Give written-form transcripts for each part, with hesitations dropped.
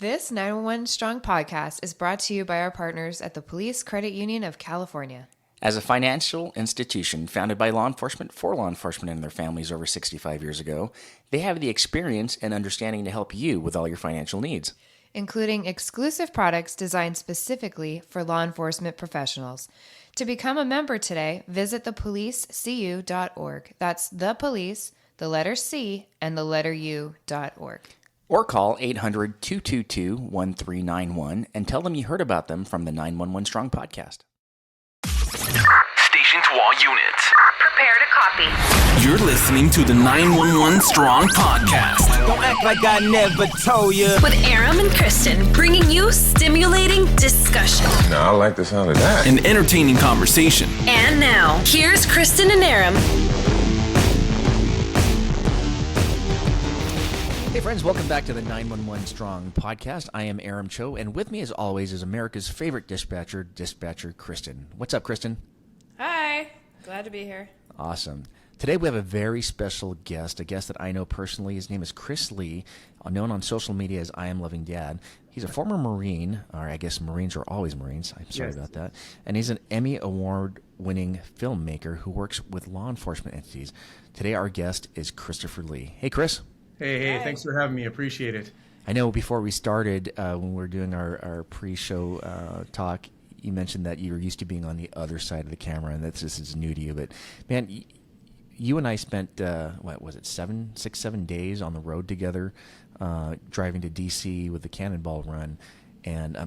This 911 Strong podcast is brought to you by our partners at the Police Credit Union of California. As a financial institution founded by law enforcement for law enforcement and their families over 65 years ago, they have the experience and understanding to help you with all your financial needs, including exclusive products designed specifically for law enforcement professionals. To become a member today, visit thepolicecu.org. That's the police, the letter C, and the letter U.org. Or call 800-222-1391 and tell them you heard about them from the 911 Strong podcast. Station to all units. Prepare to copy. You're listening to the 911 Strong podcast. Don't act like I never told you. With Aram and Kristen, bringing you stimulating discussion. No, I like the sound of that. An entertaining conversation. And now, here's Kristen and Aram. Hey friends, welcome back to the 911 Strong podcast. I am Aram Choe, and with me as always is America's favorite dispatcher, Kristen. What's up, Kristen? Hi. Glad to be here. Awesome. Today we have a very special guest, a guest that I know personally. His name is Chris Lee, known on social media as I Am Loving Dad. He's a former Marine, or I guess Marines are always Marines. I'm sorry about that. And he's an Emmy Award-winning filmmaker who works with law enforcement entities. Today our guest is Christopher Lee. Hey, Chris. Hey, thanks for having me. Appreciate it. I know before we started, when we were doing our pre-show talk, you mentioned that you were used to being on the other side of the camera, and this is new to you. But, man, you and I spent, 7 days on the road together, driving to D.C. with the Cannonball Run. And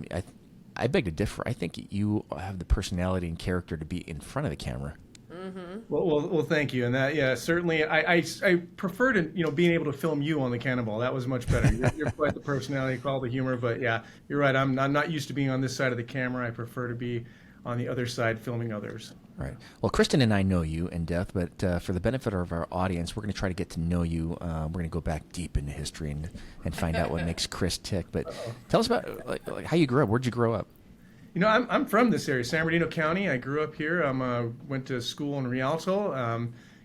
I beg to differ. I think you have the personality and character to be in front of the camera. Mm-hmm. Well, thank you. And that, certainly, I prefer to, being able to film you on the Cannonball. That was much better. You're quite the personality, all the humor. But yeah, you're right. I'm not used to being on this side of the camera. I prefer to be on the other side filming others. Right. Well, Kristen and I know you in depth, but for the benefit of our audience, we're going to try to get to know you. We're going to go back deep into history and find out what makes Chris tick. But tell us about like how you grew up. Where'd you grow up? I'm from this area, San Bernardino County. I grew up here. Went to school in Rialto.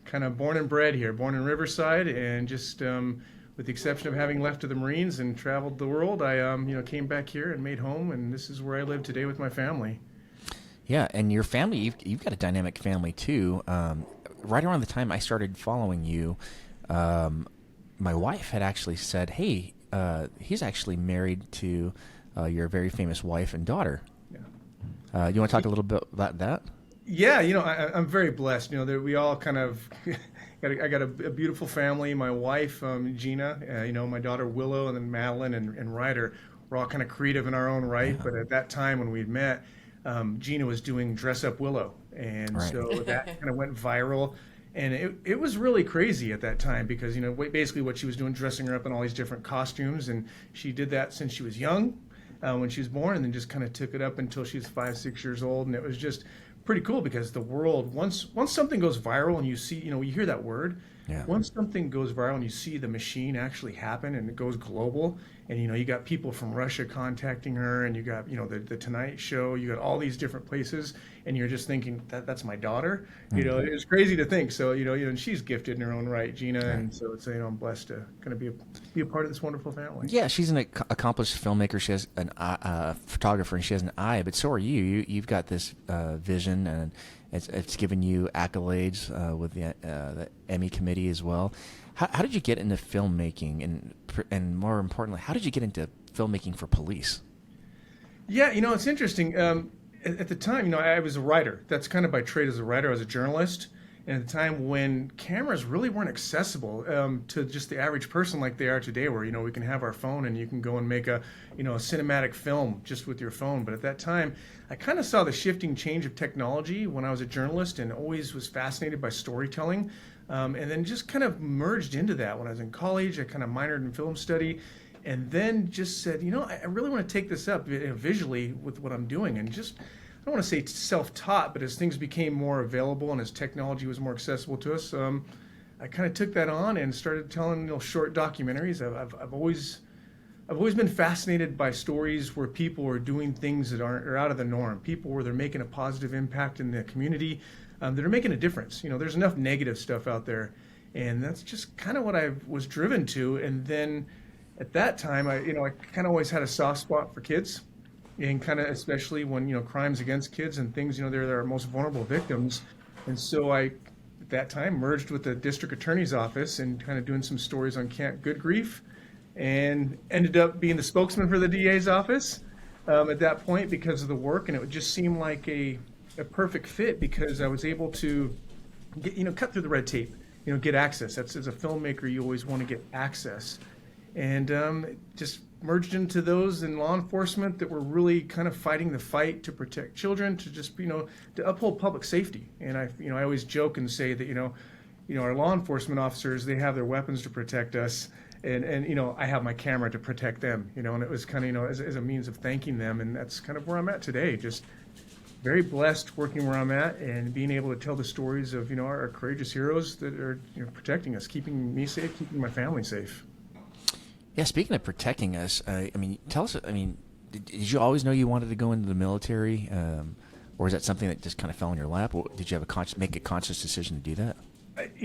Kind of born and bred here, born in Riverside, and just with the exception of having left to the Marines and traveled the world, I came back here and made home, and this is where I live today with my family. Yeah, and your family, you've got a dynamic family too. Right around the time I started following you, my wife had actually said, "Hey, he's actually married to your very famous wife and daughter." You want to talk a little bit about that? Yeah, I'm very blessed. That we all kind of I got a beautiful family. My wife, Gina, my daughter Willow, and then Madeline and Ryder. We're all kind of creative in our own right. Yeah. But at that time when we'd met, Gina was doing Dress Up Willow, and so that kind of went viral. And it was really crazy at that time because basically what she was doing, dressing her up in all these different costumes, and she did that since she was young. When she was born, and then just kind of took it up until she was 5-6 years old, and it was just pretty cool because the world once something goes viral and you see you hear that word, once something goes viral and you see the machine actually happen and it goes global, and you got people from Russia contacting her, and you got the Tonight Show, you got all these different places, and you're just thinking that's my daughter. It was crazy to think. So and she's gifted in her own right, Gina, and so it's I'm blessed to kind of be a part of this wonderful family. Yeah, she's an accomplished filmmaker. She has an photographer, and she has an eye. But so are you. You've got this vision, and it's given you accolades with the Emmy committee as well. How did you get into filmmaking, and more importantly, how did you get into filmmaking for police? Yeah, it's interesting. At the time, I was a writer. That's kind of by trade as a writer. I was a journalist. And at the time when cameras really weren't accessible to just the average person like they are today, where, we can have our phone and you can go and make a cinematic film just with your phone. But at that time, I kind of saw the shifting change of technology when I was a journalist and always was fascinated by storytelling. And then just kind of merged into that. When I was in college, I kind of minored in film study. And then just said, I really want to take this up visually with what I'm doing. And just, I don't want to say self-taught, but as things became more available and as technology was more accessible to us, I kind of took that on and started telling short documentaries. I've always been fascinated by stories where people are doing things that are out of the norm. People where they're making a positive impact in the community, that are making a difference. There's enough negative stuff out there. And that's just kind of what I was driven to. And then at that time, I kind of always had a soft spot for kids, and kind of especially when crimes against kids and things, they're our most vulnerable victims. And so I, at that time, merged with the district attorney's office and kind of doing some stories on Camp Good Grief, and ended up being the spokesman for the DA's office at that point because of the work, and it would just seem like a perfect fit because I was able to get, cut through the red tape, get access. That's, as a filmmaker, you always want to get access, and just merged into those in law enforcement that were really kind of fighting the fight to protect children, to just to uphold public safety. And I always joke and say that our law enforcement officers, they have their weapons to protect us, and I have my camera to protect them, and it was kind of as a means of thanking them, and that's kind of where I'm at today. Just very blessed working where I'm at and being able to tell the stories of our courageous heroes that are protecting us, keeping me safe, keeping my family safe. Yeah, speaking of protecting us, tell us, did you always know you wanted to go into the military, or is that something that just kind of fell in your lap? Or did you have make a conscious decision to do that?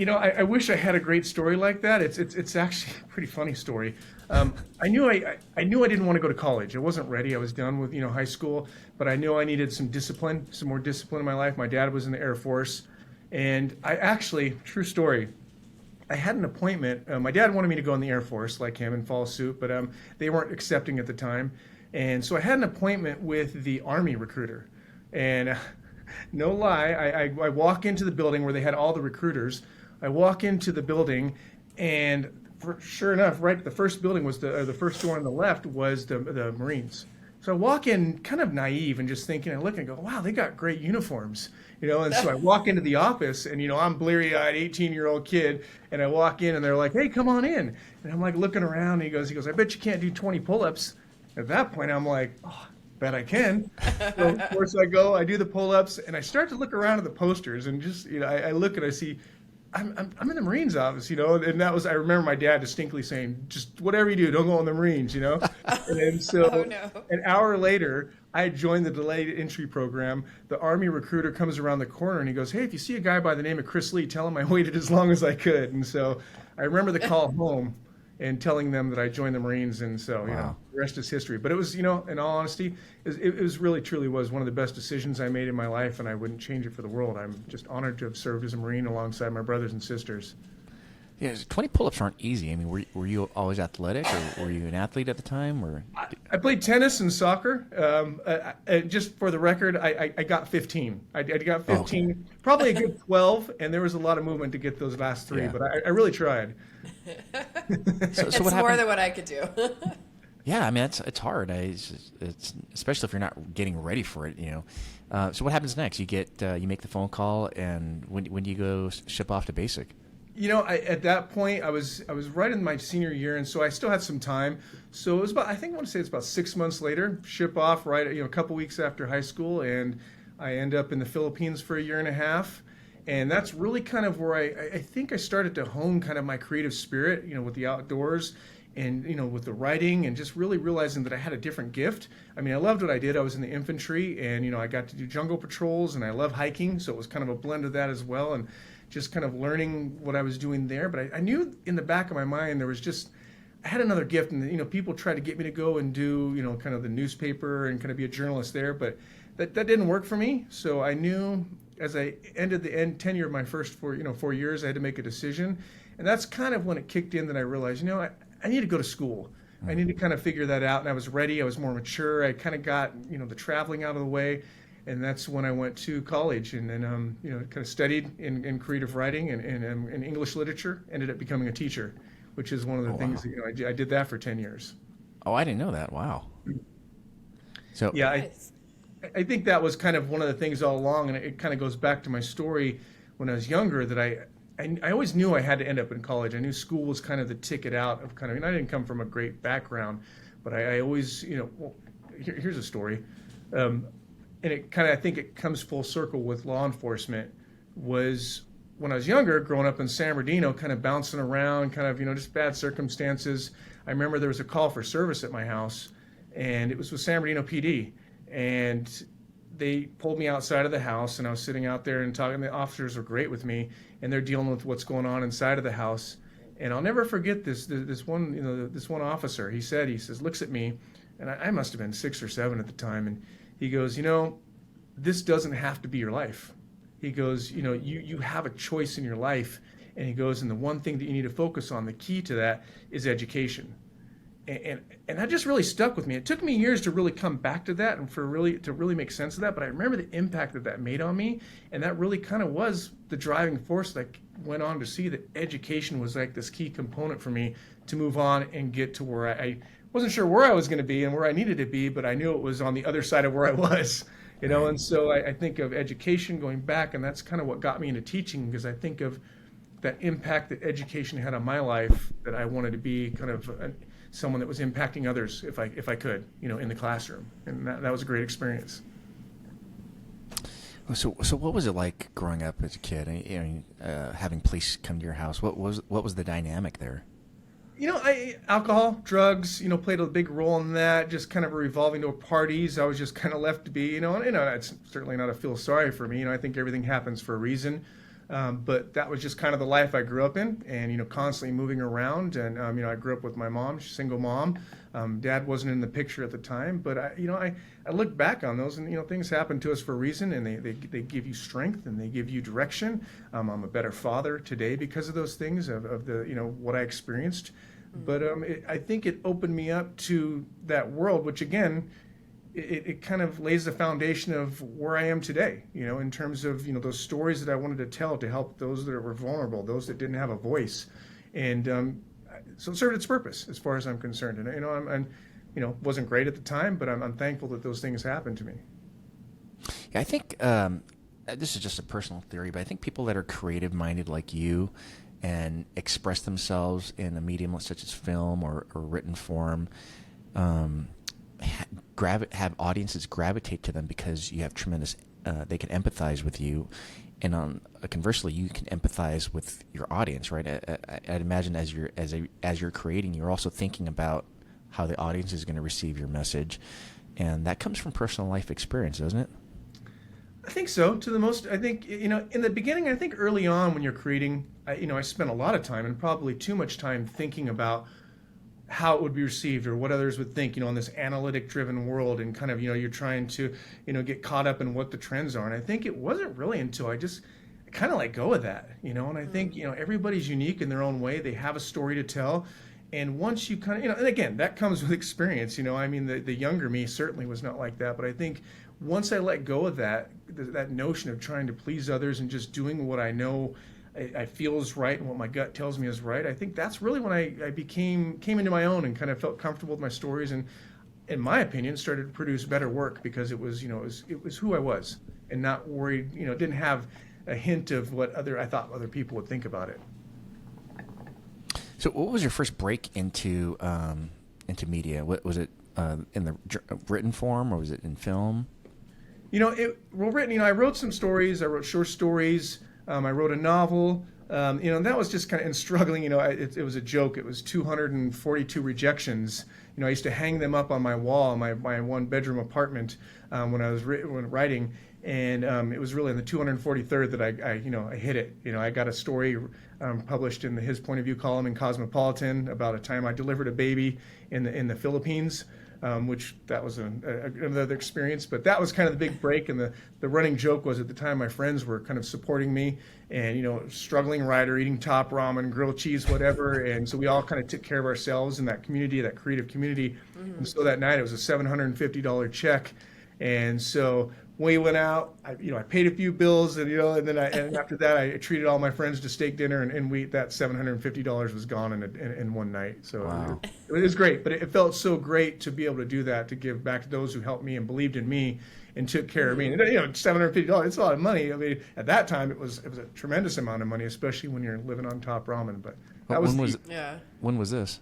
I wish I had a great story like that. It's actually a pretty funny story. I knew I didn't want to go to college. I wasn't ready. I was done with high school, but I knew I needed some more discipline in my life. My dad was in the Air Force, and I actually, true story, I had an appointment. My dad wanted me to go in the Air Force like him and follow suit, but they weren't accepting at the time. And so I had an appointment with the Army recruiter. And no lie, I walk into the building where they had all the recruiters. I walk into the building, and sure enough, right, the first building was the first door on the left was the Marines. So I walk in kind of naive and just thinking, I look and go, wow, they got great uniforms. And so I walk into the office, and I'm bleary-eyed 18-year-old kid, and I walk in and they're like, hey, come on in. And I'm like looking around, and he goes, I bet you can't do 20 pull-ups. At that point, I'm like, oh, bet I can. So of course I go, I do the pull-ups, and I start to look around at the posters, and just I look and I see I'm in the Marines office, and that was, I remember my dad distinctly saying, just whatever you do, don't go in the Marines, And so Oh, no. An hour later, I joined the delayed entry program. The Army recruiter comes around the corner and he goes, hey, if you see a guy by the name of Chris Lee, tell him I waited as long as I could. And so I remember the call home and telling them that I joined the Marines, and so Wow. the rest is history. But it was, in all honesty, it was really truly was one of the best decisions I made in my life, and I wouldn't change it for the world. I'm just honored to have served as a Marine alongside my brothers and sisters. Yeah, 20 pull-ups aren't easy. Were you always athletic, or were you an athlete at the time, or? I played tennis and soccer. Just for the record, I got 15. I got 15, okay. Probably a good 12, and there was a lot of movement to get those last three, Yeah. but I really tried. So It's what more happened? than what I could do. Yeah, it's hard. It's especially if you're not getting ready for it. So what happens next? You make the phone call, and when do you go ship off to basic? At that point, I was right in my senior year, and so I still had some time. So it was about, I want to say it's about 6 months later, ship off, right, a couple weeks after high school, and I end up in the Philippines for a year and a half. And that's really kind of where I think I started to hone kind of my creative spirit, with the outdoors and, with the writing, and just really realizing that I had a different gift. I loved what I did. I was in the infantry, and, I got to do jungle patrols, and I love hiking. So it was kind of a blend of that as well. And just kind of learning what I was doing there. But I knew in the back of my mind, I had another gift, and, people tried to get me to go and do, kind of the newspaper and kind of be a journalist there. But that didn't work for me. So I knew as I ended the tenure of my first 4 years, I had to make a decision. And that's kind of when it kicked in that I realized, I need to go to school. I need to kind of figure that out. And I was ready. I was more mature. I kind of got, the traveling out of the way. And that's when I went to college, and then, kind of studied in creative writing and in English literature, ended up becoming a teacher, which is one of the things that, I did that for 10 years. Oh, I didn't know that. Wow. So Yeah, Nice. I think that was kind of one of the things all along, and it kind of goes back to my story when I was younger, that I always knew I had to end up in college. I knew school was kind of the ticket out of kind of, I didn't come from a great background, but I always, here's a story. And it kind of, I think it comes full circle with law enforcement, was when I was younger, growing up in San Bernardino, kind of bouncing around, kind of, just bad circumstances. I remember there was a call for service at my house, and it was with San Bernardino PD. And they pulled me outside of the house, and I was sitting out there and talking. The officers were great with me, and they're dealing with what's going on inside of the house. And I'll never forget this one, this one officer. He says, looks at me, and I must have been 6 or 7 at the time, and he goes, this doesn't have to be your life. He goes, you have a choice in your life, and he goes, and the one thing that you need to focus on, the key to that, is education. And that just really stuck with me. It took me years to really come back to that and to really make sense of that. But I remember the impact that made on me, and that really kind of was the driving force that I went on to see that education was like this key component for me to move on and get to where I wasn't sure where I was going to be and where I needed to be, but I knew it was on the other side of where I was, And so I think of education going back, and that's kind of what got me into teaching, because I think of that impact that education had on my life, that I wanted to be kind of someone that was impacting others if I could, in the classroom. And that was a great experience. So what was it like growing up as a kid? Having police come to your house. What was the dynamic there? Alcohol, drugs, played a big role in that. Just kind of revolving door parties. I was just kind of left to be, it's certainly not a feel sorry for me. I think everything happens for a reason. But that was just kind of the life I grew up in, and constantly moving around. And I grew up with my mom, single mom. Dad wasn't in the picture at the time, but I look back on those, and things happen to us for a reason, and they give you strength and they give you direction. I'm a better father today because of those things, of the what I experienced. But I think it opened me up to that world, which again, it kind of lays the foundation of where I am today, in terms of, those stories that I wanted to tell to help those that were vulnerable, those that didn't have a voice. And so it served its purpose as far as I'm concerned. And, I'm wasn't great at the time, but I'm thankful that those things happened to me. Yeah, I think this is just a personal theory, but I think people that are creative-minded like you and express themselves in a medium such as film or written form, have audiences gravitate to them because you have tremendous, they can empathize with you, and conversely, you can empathize with your audience, right? I'd imagine as you're creating, you're also thinking about how the audience is going to receive your message, and that comes from personal life experience, doesn't it? I think so. I think, in the beginning, I think early on when you're creating, I spent a lot of time, and probably too much time, thinking about how it would be received or what others would think, in this analytic driven world, and kind of, you're trying to, get caught up in what the trends are. And I think it wasn't really until I kind of let go of that, and I think, everybody's unique in their own way. They have a story to tell. And once you kind of, and again, that comes with experience, the younger me certainly was not like that. But I think once I let go of that notion of trying to please others and just doing what I know I feel is right and what my gut tells me is right, I think that's really when I came into my own and kind of felt comfortable with my stories, and in my opinion started to produce better work, because it was who I was, and not worried, didn't have a hint of what I thought other people would think about it. So what was your first break into media? What was it, in the written form, or was it in film? Written. I wrote some stories. I wrote short stories. I wrote a novel. And that was just kind of in struggling. It was a joke. It was 242 rejections. I used to hang them up on my wall in my one-bedroom apartment when I was writing. And it was really in the 243rd that I hit it. I got a story published in His Point of View column in Cosmopolitan about a time I delivered a baby in the Philippines, which that was another experience. But that was kind of the big break. And the running joke was, at the time, my friends were kind of supporting me, and struggling writer, eating top ramen, grilled cheese, whatever. And so we all kind of took care of ourselves in that community, that creative community. Mm-hmm. And so that night it was a $750 check. And so we went out, I paid a few bills, and and after that I treated all my friends to steak dinner, and that $750 was gone in one night. So wow. It was great, but it felt so great to be able to do that, to give back to those who helped me and believed in me and took care of me. And $750, it's a lot of money. I mean, at that time it was a tremendous amount of money, especially when you're living on top ramen. But that when was this?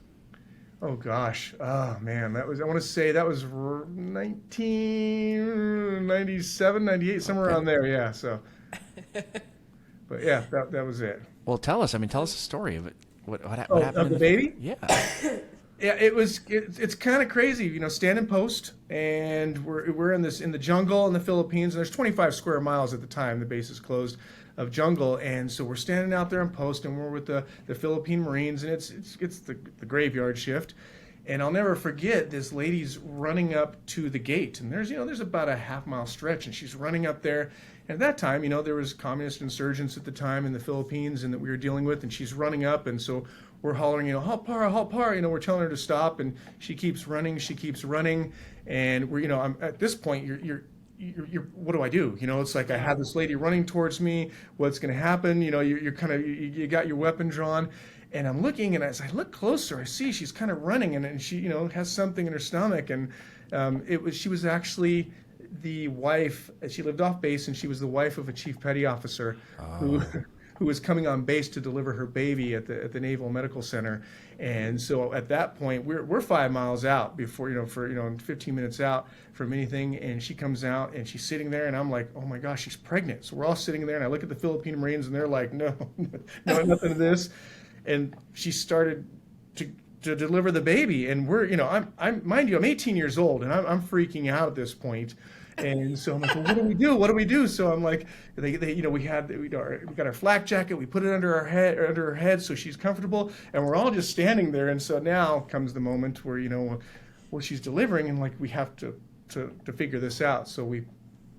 Oh gosh, oh man, I want to say that was 1997, 98, somewhere around there. Yeah. So, but yeah, that was it. Well, tell us a story of it. What happened? Of the baby? Yeah. Yeah, it's kind of crazy, standing post, and we're in the jungle in the Philippines, and there's 25 square miles at the time the base is closed. of jungle. And so we're standing out there on post, and we're with the Philippine Marines, and it's the graveyard shift. And I'll never forget, this lady's running up to the gate, and there's about a half-mile stretch, and she's running up there. And at that time, there was communist insurgents at the time in the Philippines, and that we were dealing with, and she's running up, and so we're hollering, halt par, we're telling her to stop, and she keeps running, and we're, I'm at this point, you're what do I do? It's like I have this lady running towards me. What's going to happen? You're kind of, you got your weapon drawn, and I'm looking, and as I look closer, I see she's kind of running, and she, has something in her stomach, and she was actually the wife. She lived off base, and she was the wife of a chief petty officer who was coming on base to deliver her baby at the Naval Medical Center. And so at that point, we're 5 miles out before, 15 minutes out from anything. And she comes out, and she's sitting there, and I'm like, oh my gosh, she's pregnant. So we're all sitting there, and I look at the Philippine Marines, and they're like, no, nothing of this. And she started to deliver the baby, and we're, I'm mind you, I'm 18 years old, and I'm freaking out at this point. And so I'm like, well, what do we do? So I'm like, we got our flak jacket, we put it under her head so she's comfortable, and we're all just standing there. And so now comes the moment where, she's delivering, and like we have to figure this out. So we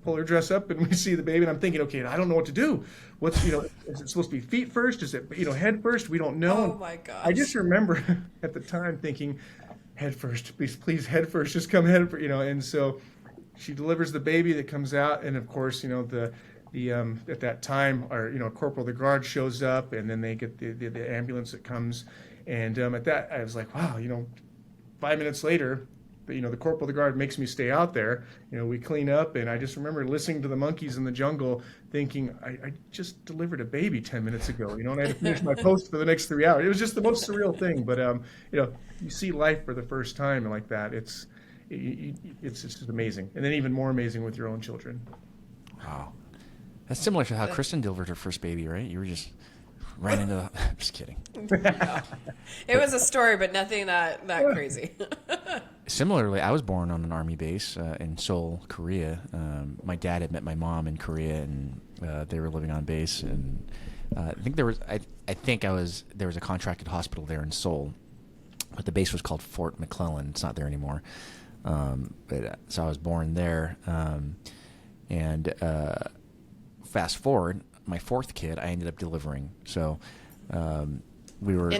pull her dress up, and we see the baby, and I'm thinking, okay, I don't know what to do. What's, is it supposed to be feet first? Is it, head first? We don't know. Oh my gosh. I just remember at the time thinking, head first, please head first, just come head first, and so she delivers the baby that comes out, and of course, the at that time, our corporal of the guard shows up, and then they get the ambulance that comes, and at that I was like, wow, 5 minutes later, the corporal of the guard makes me stay out there. We clean up, and I just remember listening to the monkeys in the jungle, thinking I just delivered a baby 10 minutes ago, and I had to finish my post for the next 3 hours. It was just the most surreal thing, but you see life for the first time, and like that, it's just amazing, and then even more amazing with your own children. Wow, that's similar to how Kristen delivered her first baby, right? You were just ran into the... I'm just kidding. It was a story, but nothing that crazy. Similarly, I was born on an army base in Seoul, Korea. My dad had met my mom in Korea, and they were living on base. And I think there was a contracted hospital there in Seoul, but the base was called Fort McClellan. It's not there anymore. So I was born there, and fast forward, my fourth kid, I ended up delivering. So we were.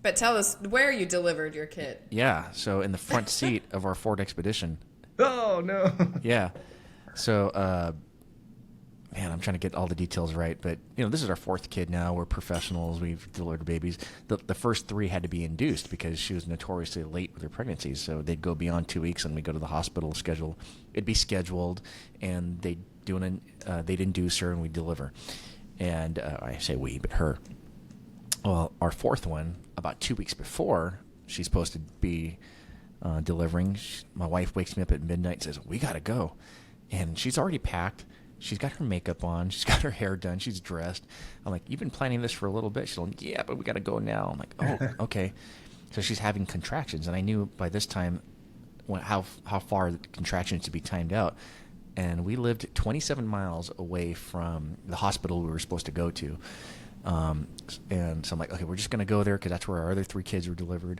But tell us where you delivered your kid. Yeah, so in the front seat of our Ford Expedition. Oh no. Yeah, so man, I'm trying to get all the details right, but this is our fourth kid now. We're professionals. We've delivered babies. The first three had to be induced because she was notoriously late with her pregnancies. So they'd go beyond 2 weeks, and we go to the hospital schedule. It'd be scheduled, and they'd induce her, and we'd deliver. And I say we, but her. Well, our fourth one, about 2 weeks before she's supposed to be delivering, my wife wakes me up at midnight and says, "We gotta go," and she's already packed. She's got her makeup on. She's got her hair done. She's dressed. I'm like, "You've been planning this for a little bit." She's like, "Yeah, but we got to go now." I'm like, "Oh, okay." So she's having contractions, and I knew by this time how far the contractions to be timed out. And we lived 27 miles away from the hospital we were supposed to go to. And so I'm like, okay, we're just going to go there because that's where our other three kids were delivered.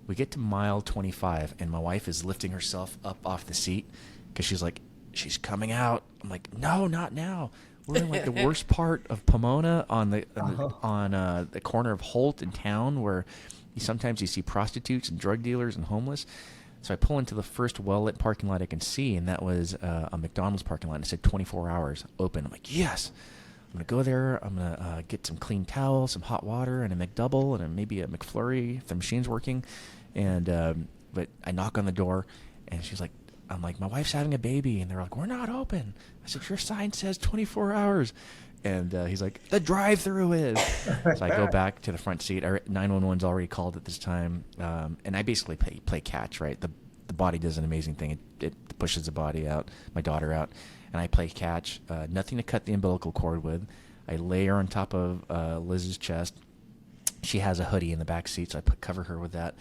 We get to mile 25, and my wife is lifting herself up off the seat because she's like, "She's coming out." I'm like, "No, not now." We're in like the worst part of Pomona on the corner of Holt and Town, where sometimes you see prostitutes and drug dealers and homeless. So I pull into the first well-lit parking lot I can see, and that was a McDonald's parking lot. And it said 24 hours open. I'm like, yes. I'm going to go there. I'm going to get some clean towels, some hot water, and a McDouble, and maybe a McFlurry if the machine's working. And but I knock on the door, and she's like, I'm like, "My wife's having a baby." And they're like, "We're not open." I said, "Your sign says 24 hours. And he's like, "The drive-through is." So I go back to the front seat. 911's already called at this time. And I basically play catch, right? The body does an amazing thing. It pushes the body out, my daughter out. And I play catch. Nothing to cut the umbilical cord with. I lay her on top of Liz's chest. She has a hoodie in the back seat, so I cover her with that.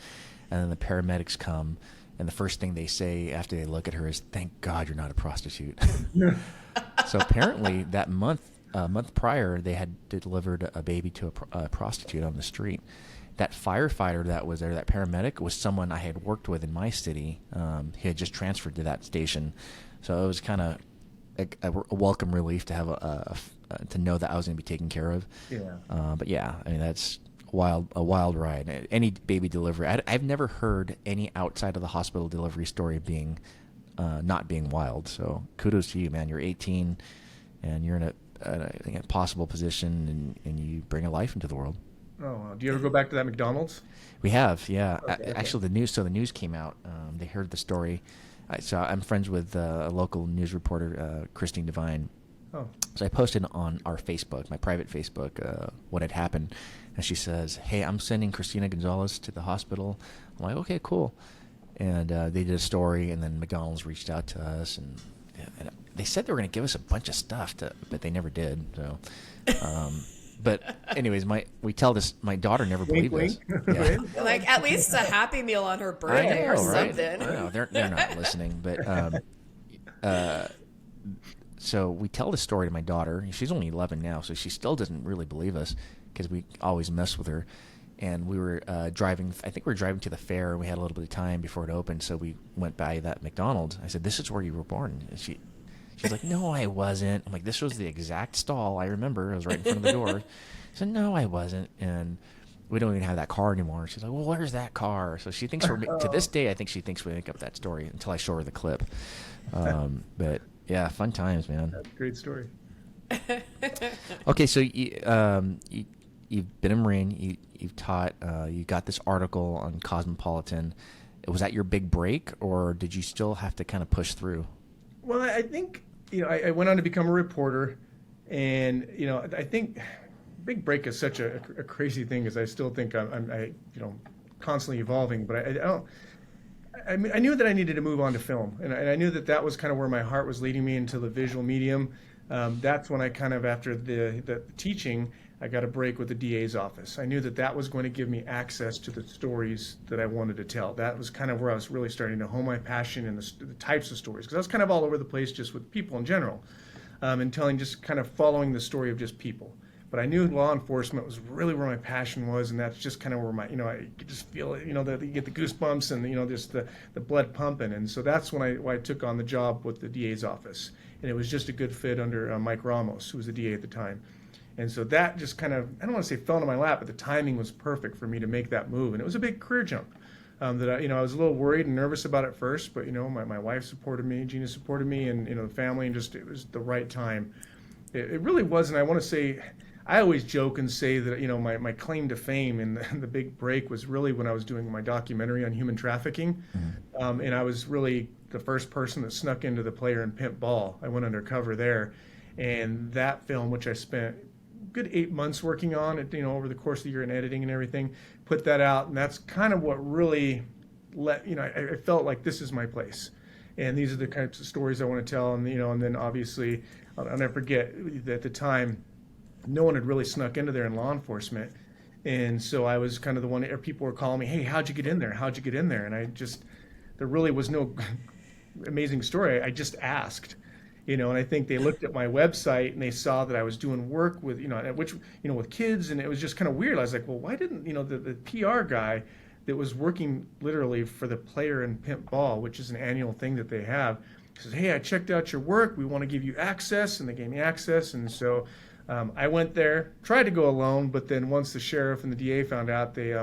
And then the paramedics come. And the first thing they say after they look at her is, "Thank God you're not a prostitute." So apparently that month a month prior, they had delivered a baby to a prostitute on the street. That firefighter that was there, that paramedic, was someone I had worked with in my city. He had just transferred to that station, so it was kind of a welcome relief to have to know that I was going to be taken care of. Yeah. But yeah, I mean, that's a wild ride. Any baby delivery, I've never heard any outside of the hospital delivery story being not being wild. So kudos to you, man. You're 18, and you're in a possible position, and you bring a life into the world. Oh, wow. Do you ever go back to that McDonald's? We have, yeah. Okay. Actually, the news came out. They heard the story. So I'm friends with a local news reporter, Kristen Devine. Oh. So I posted on our Facebook, my private Facebook, what had happened. And she says, "Hey, I'm sending Christina Gonzalez to the hospital." I'm like, "Okay, cool." And they did a story, and then McDonald's reached out to us, and they said they were going to give us a bunch of stuff, but they never did. So, but anyways, my daughter never believed us. Yeah. Like at least a Happy Meal on her birthday or something. I know they're not listening, but so we tell the story to my daughter. She's only 11 now, so she still doesn't really believe us because we always mess with her. And we were driving. I think we were driving to the fair, and we had a little bit of time before it opened, so we went by that McDonald's. I said, "This is where you were born." And she's like, "No, I wasn't." I'm like, "This was the exact stall. I remember. It was right in front of the door." I said, "No, I wasn't." And we don't even have that car anymore. She's like, "Well, where's that car?" So she thinks to this day, I think she thinks we make up that story until I show her the clip. But yeah, fun times, man. That's a great story. Okay, so you've been a Marine. You've taught. You got this article on Cosmopolitan. Was that your big break, or did you still have to kind of push through? Well, I think I went on to become a reporter, and I think big break is such a crazy thing, because I still think I'm constantly evolving. But I don't. I mean, I knew that I needed to move on to film, and I knew that was kind of where my heart was leading me, into the visual medium. That's when I kind of, after the teaching, I got a break with the DA's office. I knew that was going to give me access to the stories that I wanted to tell. That was kind of where I was really starting to hone my passion in the types of stories, because I was kind of all over the place just with people in general, and just kind of following the story of just people. But I knew law enforcement was really where my passion was, and that's just kind of where I could just feel it, that you get the goosebumps and, just the blood pumping. And so that's when I took on the job with the DA's office. And it was just a good fit under Mike Ramos, who was the DA at the time. And so that just kind of, I don't want to say fell into my lap, but the timing was perfect for me to make that move. And it was a big career jump that I was a little worried and nervous about at first, but, my wife supported me, Gina supported me, and, the family, and just, it was the right time. It really was. And I want to say, I always joke and say that, my claim to fame and the big break was really when I was doing my documentary on human trafficking. Mm-hmm. And I was really the first person that snuck into the Player and Pimp Ball. I went undercover there. And that film, which I spent good 8 months working on it, over the course of the year, and editing and everything, put that out. And that's kind of what really I felt like this is my place. And these are the kinds of stories I want to tell. And, and then obviously, I'll never forget that at the time, no one had really snuck into there in law enforcement. And so I was kind of the one, people were calling me, "Hey, how'd you get in there? How'd you get in there?" And there really was no amazing story. I just asked, and I think they looked at my website and they saw that I was doing work with, with kids. And it was just kind of weird. I was like, well, why didn't, the PR guy that was working literally for the Player and Pimp Ball, which is an annual thing that they have, says, "Hey, I checked out your work. We want to give you access." And they gave me access. And so I went there, tried to go alone, but then once the sheriff and the DA found out, they,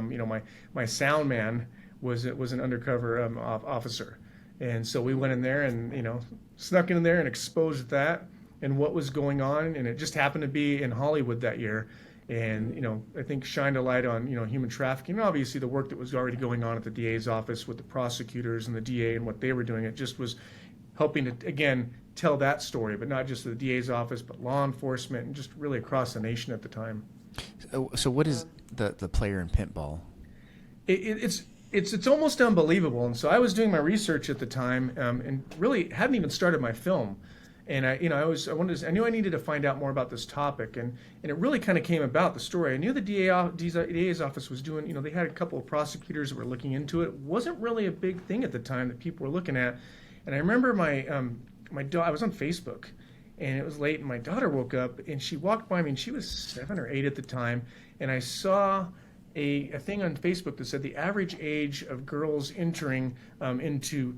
my sound man was an undercover officer. And so we went in there and, snuck in there and exposed that and what was going on. And it just happened to be in Hollywood that year. And, I think shined a light on, human trafficking. And obviously the work that was already going on at the DA's office with the prosecutors and the DA and what they were doing. It just was helping to, again, tell that story, but not just the DA's office, but law enforcement and just really across the nation at the time. So what is the Player and Pimp Ball? It's almost unbelievable. And so I was doing my research at the time, and really hadn't even started my film. And I knew I needed to find out more about this topic, and it really kind of came about, the story. I knew the DA's office was doing, they had a couple of prosecutors that were looking into it. It wasn't really a big thing at the time that people were looking at. And I remember my dog, I was on Facebook, and it was late, and my daughter woke up, and she walked by me, and she was 7 or 8 at the time, and I saw a thing on Facebook that said the average age of girls entering into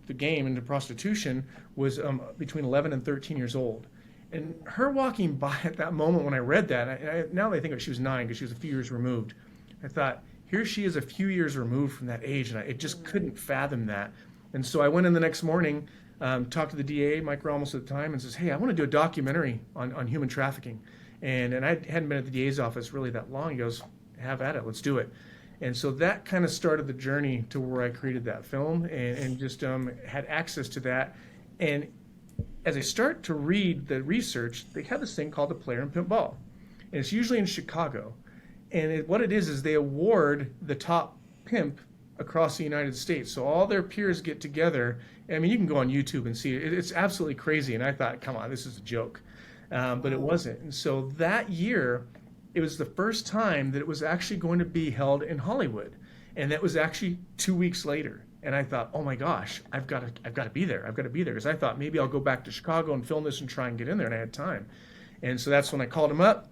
the game, into prostitution, was between 11 and 13 years old. And her walking by at that moment when I read that, now that I think of it, she was 9 because she was a few years removed. I thought, here she is a few years removed from that age, and it just couldn't fathom that. And so I went in the next morning, talked to the DA, Mike Ramos at the time, and says, hey, I want to do a documentary on human trafficking. And I hadn't been at the DA's office really that long. He goes, have at it, let's do it. And so that kind of started the journey to where I created that film and just had access to that. And as I start to read the research, they have this thing called the Player and Pimp Ball. And it's usually in Chicago. And what it is they award the top pimp across the United States. So all their peers get together. I mean, you can go on YouTube and see it. It's absolutely crazy. And I thought, come on, this is a joke. But it wasn't. And so that year, it was the first time that it was actually going to be held in Hollywood. And that was actually 2 weeks later. And I thought, oh my gosh, I've got to be there. I've got to be there. Because I thought maybe I'll go back to Chicago and film this and try and get in there. And I had time. And so that's when I called him up.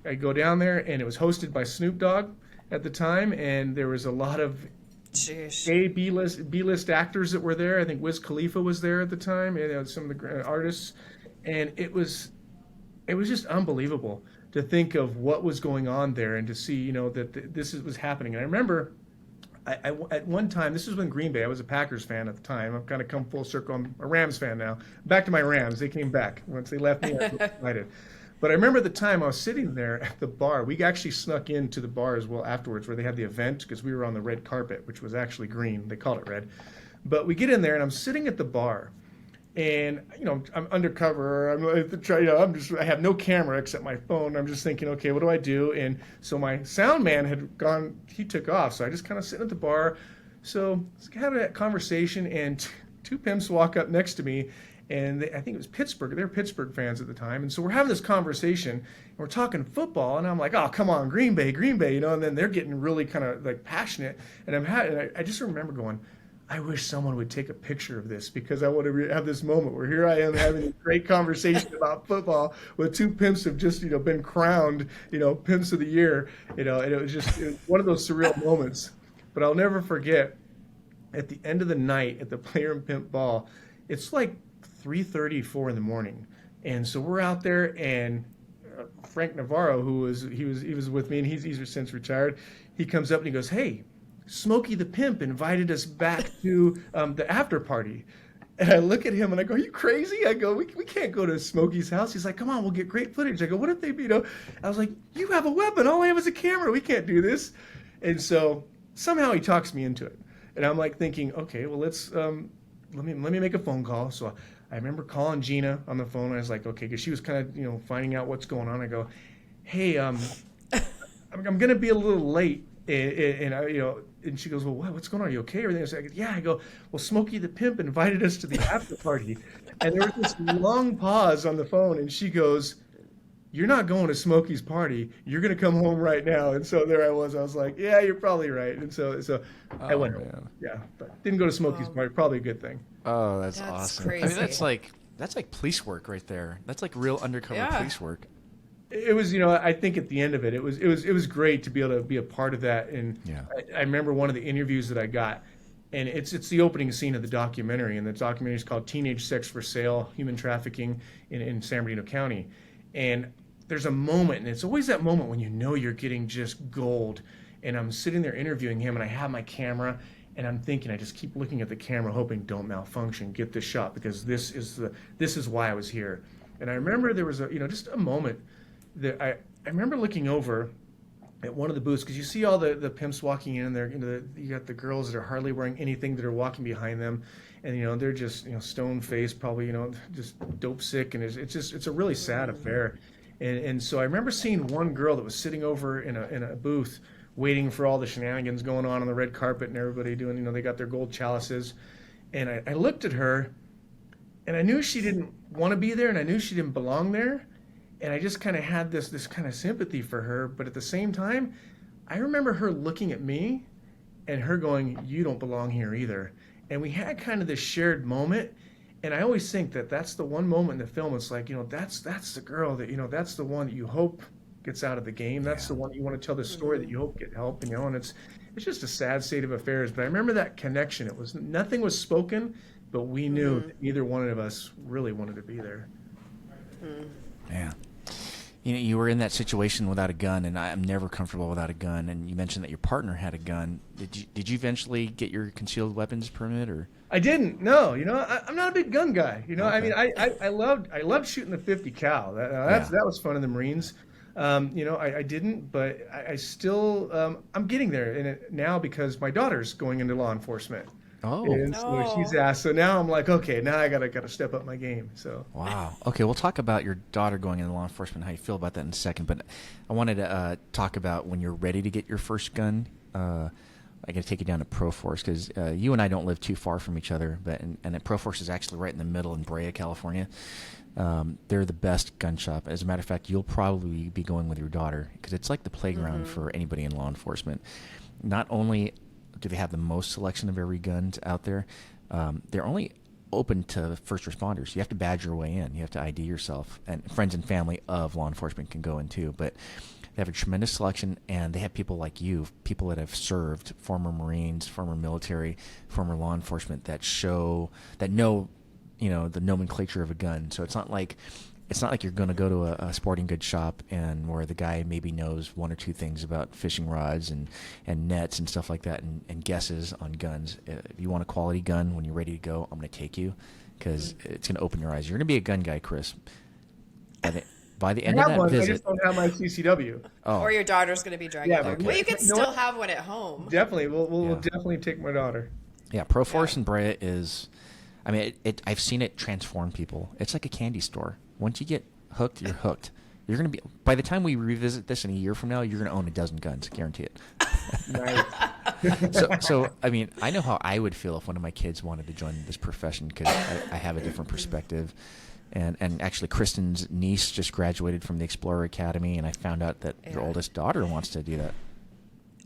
I go down there, and it was hosted by Snoop Dogg at the time. And there was a lot of gay B-list actors that were there. I think Wiz Khalifa was there at the time, and some of the artists. And it was just unbelievable to think of what was going on there and to see, that this was happening. And I remember I at one time, this was when Green Bay, I was a Packers fan at the time. I've kind of come full circle. I'm a Rams fan now. Back to my Rams. They came back. Once they left me, I was excited. But I remember at the time I was sitting there at the bar. We actually snuck into the bar as well afterwards where they had the event because we were on the red carpet, which was actually green. They called it red. But we get in there, and I'm sitting at the bar. And, I'm undercover. I have no camera except my phone. I'm just thinking, okay, what do I do? And so my sound man had gone, he took off. So I just kind of sitting at the bar. So having that conversation, and two pimps walk up next to me. And I think it was Pittsburgh. They were Pittsburgh fans at the time. And so we're having this conversation, and we're talking football. And I'm like, oh, come on, Green Bay. And then they're getting really kind of like passionate. And I just remember going, I wish someone would take a picture of this because I want to have this moment where here I am having a great conversation about football with two pimps who have just, been crowned, pimps of the year, and it was one of those surreal moments. But I'll never forget at the end of the night at the Player and Pimp Ball, it's like 3:30, 4 in the morning. And so we're out there, and Frank Navarro, he was with me, and he's since retired. He comes up and he goes, hey, Smokey the Pimp invited us back to the after party. And I look at him and I go, are you crazy? I go, we can't go to Smokey's house. He's like, come on, we'll get great footage. I go, what if they, I was like, you have a weapon. All I have is a camera. We can't do this. And so somehow he talks me into it. And I'm like thinking, okay, well, let's, let me make a phone call. So I remember calling Gina on the phone. I was like, okay, because she was kind of, finding out what's going on. I go, hey, I'm going to be a little late. And and she goes, well, what's going on? Are you okay? Everything. I said, yeah. I go, well, Smokey the Pimp invited us to the after party. And there was this long pause on the phone, and she goes, you're not going to Smokey's party. You're going to come home right now. And so there I was. I was like, yeah, you're probably right. And so I went home. Yeah, but didn't go to Smokey's party. Probably a good thing. Oh, that's awesome. Crazy. I mean, that's like police work right there. That's like real undercover police work. It was, I think at the end of it, it was great to be able to be a part of that. And yeah. I remember one of the interviews that I got, and it's the opening scene of the documentary, and the documentary is called Teenage Sex for Sale, Human Trafficking in San Bernardino County. And there's a moment, and it's always that moment when you're getting just gold. And I'm sitting there interviewing him, and I have my camera, and I'm thinking, I just keep looking at the camera, hoping don't malfunction, get this shot, because this is why I was here. And I remember there was just a moment that I remember looking over at one of the booths, because you see all the pimps walking in there. You got the girls that are hardly wearing anything that are walking behind them, and they're just stone faced, probably just dope sick, and it's a really sad affair. And so I remember seeing one girl that was sitting over in a booth waiting for all the shenanigans going on the red carpet and everybody doing, they got their gold chalices. And I looked at her, and I knew she didn't want to be there, and I knew she didn't belong there. And I just kind of had this kind of sympathy for her. But at the same time, I remember her looking at me and her going, you don't belong here either. And we had kind of this shared moment. And I always think that that's the one moment in the film. It's like, that's the girl that, that's the one that you hope gets out of the game. That's the one you want to tell the story that you hope get help, and it's just a sad state of affairs. But I remember that connection. It was nothing was spoken, but we knew that neither one of us really wanted to be there. Yeah. You were in that situation without a gun, and I'm never comfortable without a gun. And you mentioned that your partner had a gun. Did you eventually get your concealed weapons permit, or? I didn't. No, I'm not a big gun guy. Okay. I mean, I loved shooting the 50 cal. That was fun in the Marines. I didn't, but I still I'm getting there in it now because my daughter's going into law enforcement. Oh, and so she's asked. So now I'm like, okay, now I gotta step up my game. So wow. Okay, we'll talk about your daughter going into law enforcement, how you feel about that in a second. But I wanted to talk about when you're ready to get your first gun. I got to take you down to Proforce because you and I don't live too far from each other. And Proforce is actually right in the middle in Brea, California. They're the best gun shop. As a matter of fact, you'll probably be going with your daughter because it's like the playground for anybody in law enforcement. Not only do they have the most selection of every gun out there, they're only open to first responders. You have to badge your way in. You have to ID yourself. And friends and family of law enforcement can go in too. But they have a tremendous selection, and they have people like you, people that have served, former Marines, former military, former law enforcement that know the nomenclature of a gun. So it's not like you're going to go to a sporting goods shop and where the guy maybe knows one or two things about fishing rods and nets and stuff like that and guesses on guns. If you want a quality gun when you're ready to go, I'm going to take you because it's going to open your eyes. You're going to be a gun guy, Chris. By the end of that visit, I just don't have my CCW. Oh. Or your daughter's going to be dragging it. Okay. Well, you can still have one at home. Definitely, we'll definitely take my daughter. Yeah, Proforce in Brea is, I mean, I've seen it transform people. It's like a candy store. Once you get hooked, you're hooked. You're going to be, by the time we revisit this in a year from now, you're going to own a dozen guns, guarantee it. Nice. So, I mean, I know how I would feel if one of my kids wanted to join this profession because I have a different perspective. And actually, Kristen's niece just graduated from the Explorer Academy, and I found out that your oldest daughter wants to do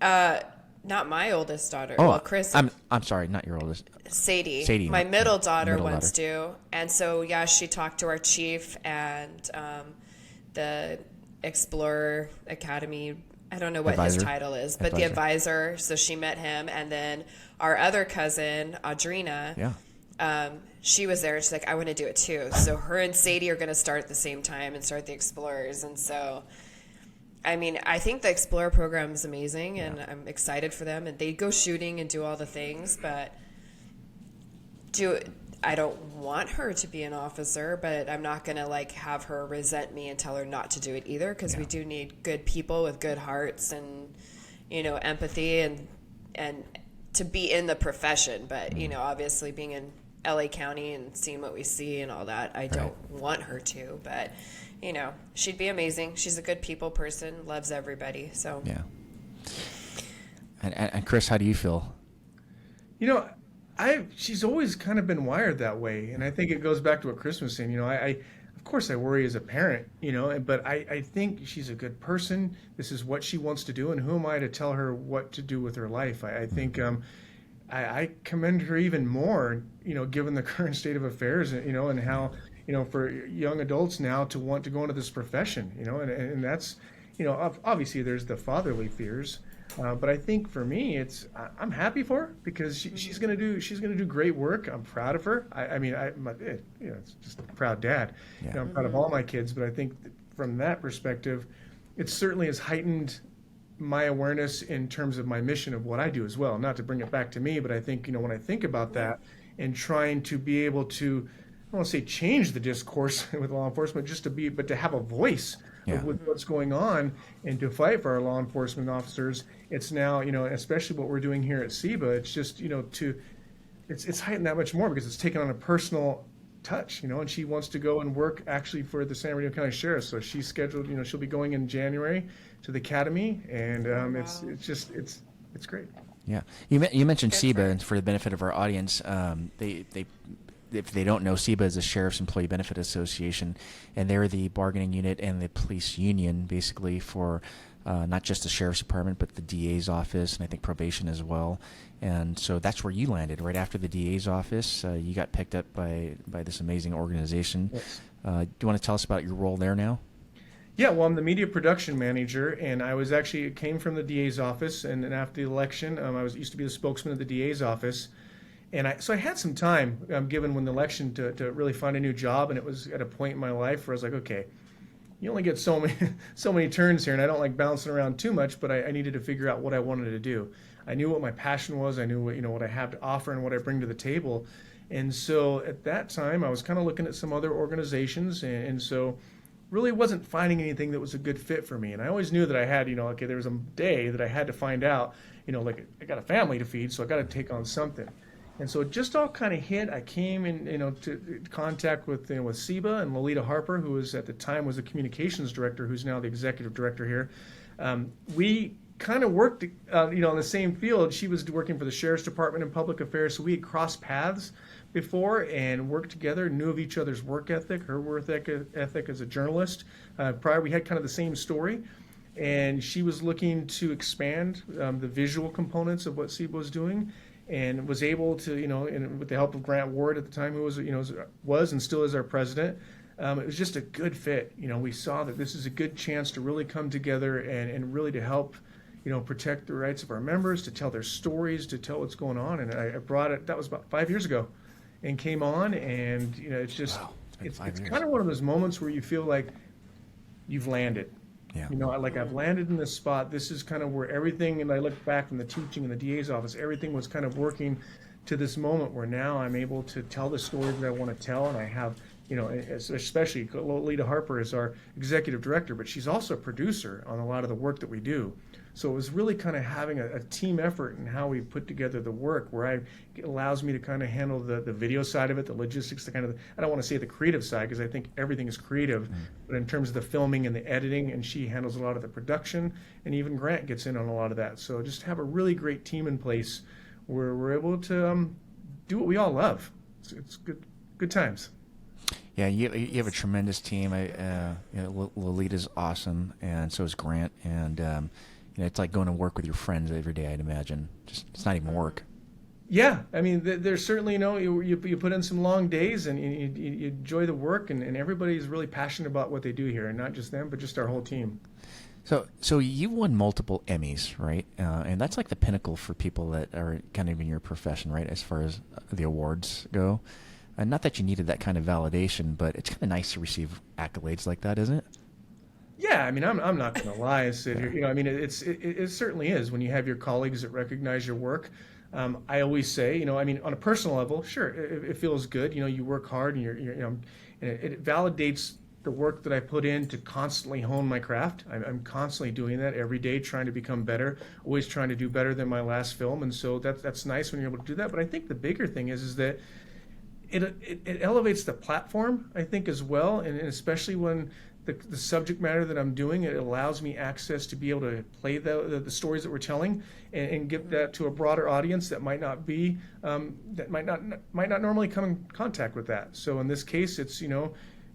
that. Not my oldest daughter. Oh, well, Chris. I'm sorry, not your oldest. Sadie. My middle daughter wants to, and so she talked to our chief and the Explorer Academy. I don't know what his title is, but the advisor. So she met him, and then our other cousin, Audrina. Yeah. She was there, and she's like, I want to do it too. So her and Sadie are going to start at the same time and start the Explorers. And so, I mean, I think the Explorer program is amazing, and I'm excited for them. And they go shooting and do all the things, but I don't want her to be an officer, but I'm not going to have her resent me and tell her not to do it either, because we do need good people with good hearts and, empathy and to be in the profession. But, obviously being in LA County and seeing what we see and all that, I don't want her to, but she'd be amazing. She's a good people person, loves everybody. So yeah. And Chris, how do you feel? She's always kind of been wired that way, and I think it goes back to what Chris was saying. Of course I worry as a parent, but I think she's a good person. This is what she wants to do, and who am I to tell her what to do with her life? I think I commend her even more, given the current state of affairs, and how, for young adults now to want to go into this profession, and that's, obviously there's the fatherly fears, but I think for me, I'm happy for her because she's gonna do great work. I'm proud of her. It's just a proud dad. Yeah. I'm proud of all my kids, but I think from that perspective, it certainly has heightened my awareness in terms of my mission of what I do as well. Not to bring it back to me, but I think, when I think about that and trying to be able to, I don't want to say change the discourse with law enforcement, but to have a voice with what's going on and to fight for our law enforcement officers. It's now, especially what we're doing here at SEBA, it's just, it's heightened that much more because it's taken on a personal touch, and she wants to go and work actually for the San Bernardino County Sheriff. So she's scheduled, she'll be going in January to the academy, and it's great. Yeah, you mentioned SEBA, and for the benefit of our audience, they if they don't know, SEBA is the Sheriff's Employee Benefit Association, and they're the bargaining unit and the police union, basically, for not just the Sheriff's Department, but the DA's office, and I think probation as well. And so that's where you landed, right after the DA's office. You got picked up by this amazing organization. Yes. Do you want to tell us about your role there now? Yeah, well, I'm the media production manager, and I was actually came from the DA's office, and then after the election, I used to be the spokesman of the DA's office, and so I had some time given when the election to really find a new job, and it was at a point in my life where I was like, okay, you only get so many turns here, and I don't like bouncing around too much, but I needed to figure out what I wanted to do. I knew what my passion was, I knew what I have to offer and what I bring to the table, and so at that time I was kind of looking at some other organizations, and so really wasn't finding anything that was a good fit for me. And I always knew that I had, okay, there was a day that I had to find out, like I got a family to feed, so I got to take on something. And so it just all kind of hit. I came in, to contact with SEBA and Lolita Harper, who was at the time was the communications director, who's now the executive director here. We kind of worked, in the same field. She was working for the Sheriff's Department in Public Affairs, so we had crossed paths before and worked together, knew of each other's work ethic, her work ethic as a journalist. Prior, we had kind of the same story, and she was looking to expand the visual components of what SEBA was doing, and was able to, and with the help of Grant Ward at the time, who was and still is our president, it was just a good fit. We saw that this is a good chance to really come together and really to help, protect the rights of our members, to tell their stories, to tell what's going on. And I brought it, that was about 5 years ago, and came on, and it's just, wow, it's kind of one of those moments where you feel like you've landed. Yeah. I've landed in this spot. This is kind of where everything, and I look back from the teaching in the DA's office, everything was kind of working to this moment where now I'm able to tell the story that I want to tell, and I have, especially Lolita Harper is our executive director, but she's also a producer on a lot of the work that we do. So it was really kind of having a team effort in how we put together the work, where it allows me to kind of handle the video side of it, the logistics, I don't want to say the creative side, because I think everything is creative, but in terms of the filming and the editing, and she handles a lot of the production, and even Grant gets in on a lot of that. So just have a really great team in place where we're able to do what we all love. It's good times. Yeah, you have a tremendous team. Lolita's awesome, and so is Grant, and it's like going to work with your friends every day, I'd imagine. It's not even work. Yeah, I mean, there's certainly, you put in some long days, and you enjoy the work, and everybody's really passionate about what they do here, and not just them, but just our whole team. So you won multiple Emmys, right? And that's like the pinnacle for people that are kind of in your profession, right, as far as the awards go. And not that you needed that kind of validation, but it's kind of nice to receive accolades like that, isn't it? Yeah, I mean, I'm not going to lie and sit here. I mean, it certainly is when you have your colleagues that recognize your work. I always say, I mean, on a personal level, sure, it feels good. You work hard, and and it validates the work that I put in to constantly hone my craft. I'm constantly doing that every day, trying to become better, always trying to do better than my last film, and so that's nice when you're able to do that. But I think the bigger thing is that it elevates the platform, I think, as well, and especially when the subject matter that I'm doing, it allows me access to be able to play the stories that we're telling and get that to a broader audience that might not be that might not normally come in contact with that. So in this case, it's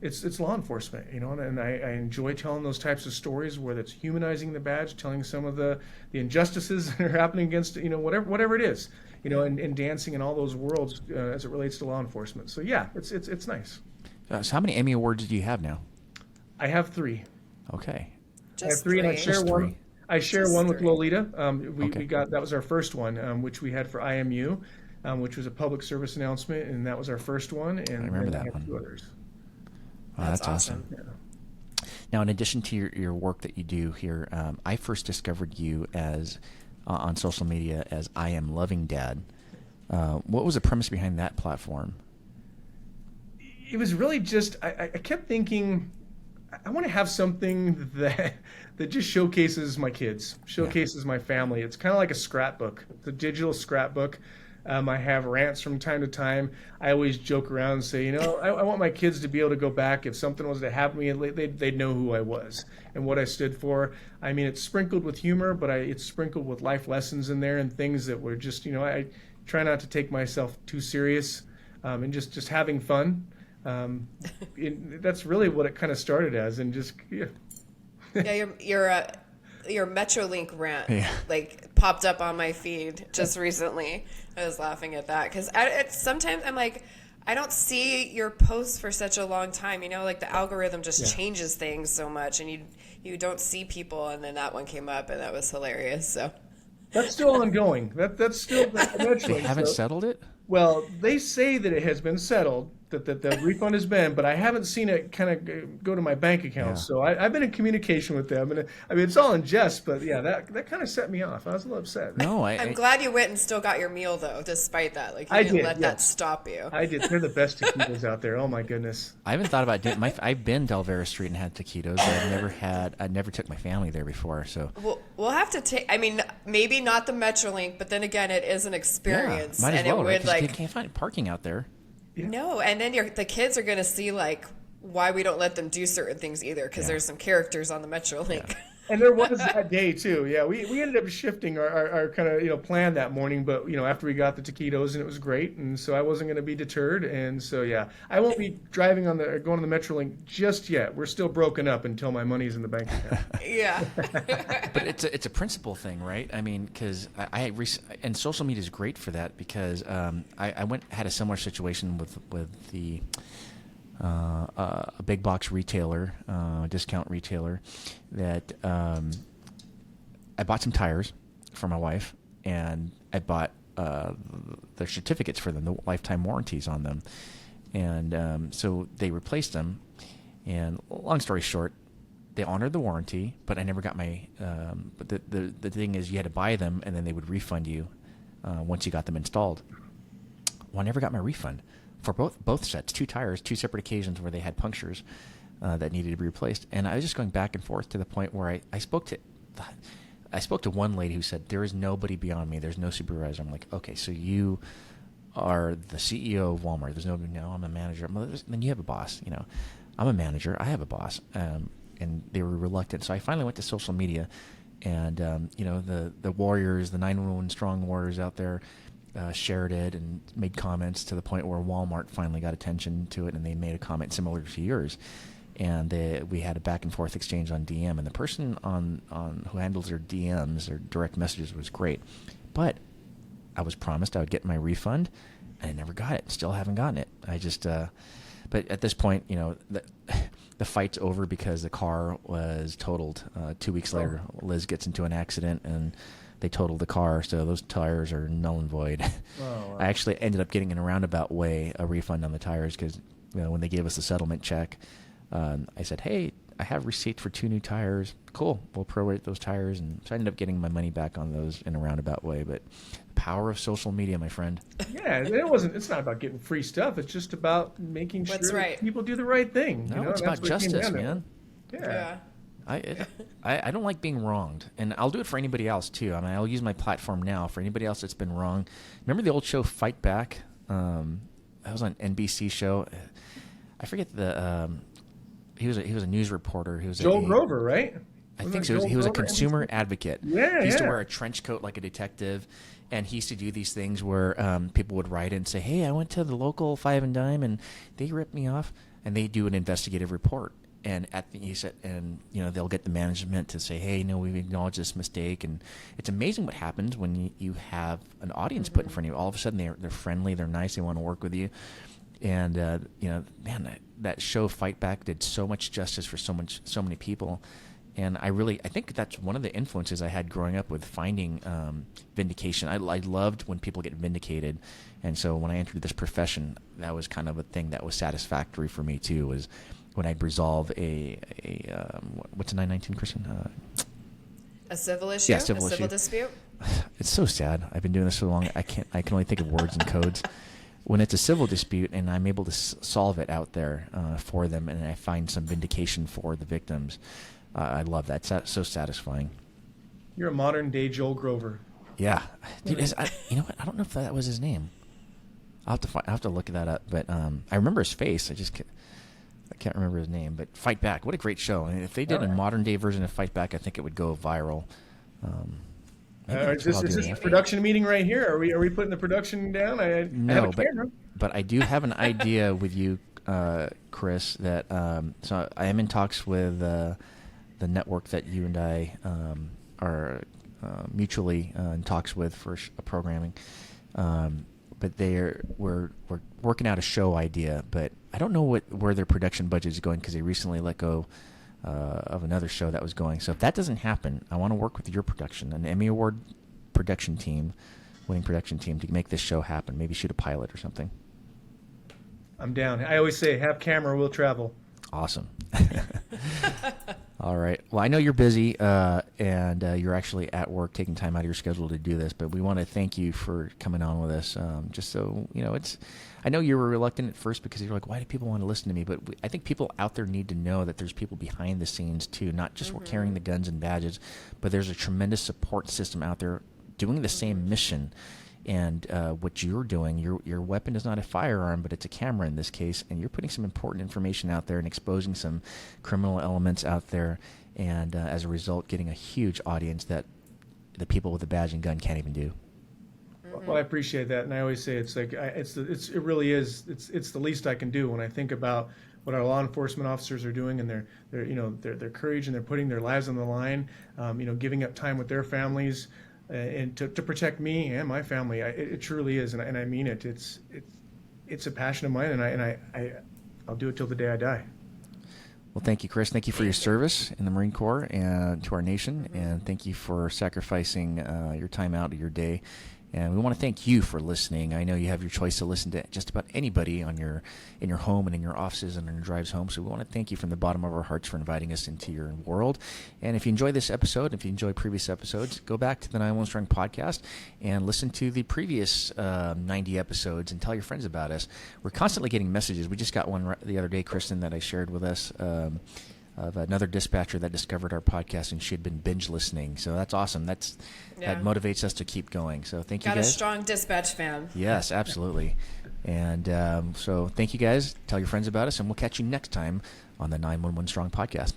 it's law enforcement, and I enjoy telling those types of stories, whether it's humanizing the badge, telling some of the injustices that are happening against whatever it is, and dancing in all those worlds as it relates to law enforcement. So yeah, it's nice. So how many Emmy Awards do you have now? I have 3. Okay. I have 3, and I share one. 3. I share Just one with 3. Lolita. We Okay. got that was our first one, which we had for IMU, which was a public service announcement, and that was our first one. And I remember then that have one. 2 others. Wow, that's awesome. Yeah. Now, in addition to your work that you do here, I first discovered you as on social media as I Am Loving Dad. What was the premise behind that platform? It was really just I kept thinking I want to have something that just showcases my kids, showcases my family. It's kind of like a scrapbook. It's a digital scrapbook. I have rants from time to time. I always joke around and say, I want my kids to be able to go back if something was to happen to me, they'd know who I was and what I stood for. I mean, it's sprinkled with humor, but it's sprinkled with life lessons in there and things that were just, I try not to take myself too serious. and just having fun. That's really what it kind of started as, and just your Metrolink rant like popped up on my feed just recently. I was laughing at that because sometimes I'm like, I don't see your posts for such a long time. You know, like the algorithm just changes things so much, and you don't see people. And then that one came up, and that was hilarious. So that's still ongoing. That's still They haven't settled it? Well, they say that it has been settled, that the refund has been, but I haven't seen it kind of go to my bank account. Yeah. So I've been in communication with them, and I mean it's all in jest, but yeah, that kind of set me off. I was a little upset. No, I'm glad you went and still got your meal though, despite that. Like you didn't let that stop you. I did. They're the best taquitos out there. Oh my goodness. I haven't thought about doing. I've been to Alvera Street and had taquitos. But I never took my family there before. So we'll have to take. I mean, maybe not the Metrolink, but then again, it is an experience, might as well, it would right? You can't find parking out there. No, and then the kids are going to see like why we don't let them do certain things either because there's some characters on the Metrolink. Yeah. And there was that day too. Yeah, we ended up shifting our kind of plan that morning, but after we got the taquitos and it was great, and so I wasn't going to be deterred, and so I won't be going on the Metrolink just yet. We're still broken up until my money's in the bank account. Yeah. But it's a principle thing, right? I mean, because and social media is great for that because I had a similar situation with the. A big box retailer, discount retailer, that I bought some tires for my wife, and I bought the certificates for them, the lifetime warranties on them, and so they replaced them. And long story short, they honored the warranty, but I never got my. But the thing is, you had to buy them, and then they would refund you once you got them installed. Well, I never got my refund. For both sets, 2 tires, 2 separate occasions where they had punctures that needed to be replaced, and I was just going back and forth to the point where I spoke to one lady who said, "There is nobody beyond me. There's no supervisor." I'm like, "Okay, so you are the CEO of Walmart. There's nobody. No, I'm a manager. Then you have a boss. I'm a manager. I have a boss." And they were reluctant, so I finally went to social media, and the warriors, the 911 strong warriors out there. Shared it and made comments to the point where Walmart finally got attention to it, and they made a comment similar to yours, and we had a back and forth exchange on DM, and the person on who handles their DMs or direct messages was great, but I was promised I would get my refund, and I never got it. Still haven't gotten it. I just but at this point, the fight's over because the car was totaled. 2 weeks later, Liz gets into an accident and they totaled the car, so those tires are null and void. Oh, wow. I actually ended up getting in a roundabout way a refund on the tires because when they gave us the settlement check, I said, "Hey, I have receipt for 2 new tires. Cool, we'll prorate those tires," and so I ended up getting my money back on those in a roundabout way. But power of social media, my friend. Yeah, it's not about getting free stuff. It's just about making sure people do the right thing. No, it's about justice, man. Yeah. I don't like being wronged, and I'll do it for anybody else too. I mean, I'll use my platform now for anybody else that's been wrong. Remember the old show Fight Back? That was on NBC show. I forget the. He was a news reporter. He was Joel Grover, right? I think so. He was a consumer advocate. Yeah, he used to wear a trench coat like a detective, and he used to do these things where people would write in and say, "Hey, I went to the local Five and Dime, and they ripped me off," and they do an investigative report. And he said, they'll get the management to say, "Hey, no, we've acknowledged this mistake." And it's amazing what happens when you have an audience put in front of you. All of a sudden, they're friendly, they're nice, they want to work with you. And man, that show Fight Back did so much justice for so many people. And I think that's one of the influences I had growing up with finding vindication. I loved when people get vindicated, and so when I entered this profession, that was kind of a thing that was satisfactory for me too. Was when I'd resolve what's a 919, Kristen? A civil issue? Yeah, civil dispute? It's so sad. I've been doing this so long, I can only think of words and codes. When it's a civil dispute and I'm able to solve it out there for them, and I find some vindication for the victims, I love that. It's so satisfying. You're a modern day Joel Grover. Yeah, dude. You know what? I don't know if that was his name. I'll have to look that up. But I remember his face. I can't remember his name. But Fight Back, what a great show! I mean, if they did a modern day version of Fight Back, I think it would go viral. Is That's what I'll this do. a production meeting right here? Are we putting the production down? I have No, a camera. but I do have an idea with you, Chris. That so I am in talks with the network that you and I are mutually in talks with for programming. But we're working out a show idea, but I don't know where their production budget is going because they recently let go of another show that was going. So if that doesn't happen, I want to work with your production, an Emmy Award winning production team, to make this show happen. Maybe shoot a pilot or something. I'm down. I always say, have camera, we'll travel. Awesome. All right. Well, I know you're busy and you're actually at work taking time out of your schedule to do this, but we want to thank you for coming on with us. Just so, I know you were reluctant at first because you're like, why do people want to listen to me? But I think people out there need to know that there's people behind the scenes too, not just we're carrying the guns and badges, but there's a tremendous support system out there doing the same mission. And what you're doing, your weapon is not a firearm, but it's a camera in this case, and you're putting some important information out there and exposing some criminal elements out there, and as a result, getting a huge audience that the people with the badge and gun can't even do. Well, I appreciate that, and I always say it's like it really is. It's the least I can do when I think about what our law enforcement officers are doing and their courage, and they're putting their lives on the line, giving up time with their families. And to protect me and my family, it truly is, and I mean it. It's a passion of mine, and I'll do it till the day I die. Well, thank you, Chris. Thank you for your service in the Marine Corps and to our nation, and thank you for sacrificing your time out of your day. And we want to thank you for listening. I know you have your choice to listen to just about anybody in your home and in your offices and in your drives home. So we want to thank you from the bottom of our hearts for inviting us into your world. And if you enjoy this episode, if you enjoy previous episodes, go back to the 911 Strong podcast and listen to the previous 90 episodes and tell your friends about us. We're constantly getting messages. We just got one the other day, Kristen, that I shared with us. Of another dispatcher that discovered our podcast, and she had been binge listening. So that's awesome. That motivates us to keep going. So thank you guys. Got a strong dispatch fan. Yes, absolutely. And so thank you guys. Tell your friends about us, and we'll catch you next time on the 911 Strong podcast.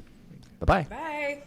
Bye-bye. Bye.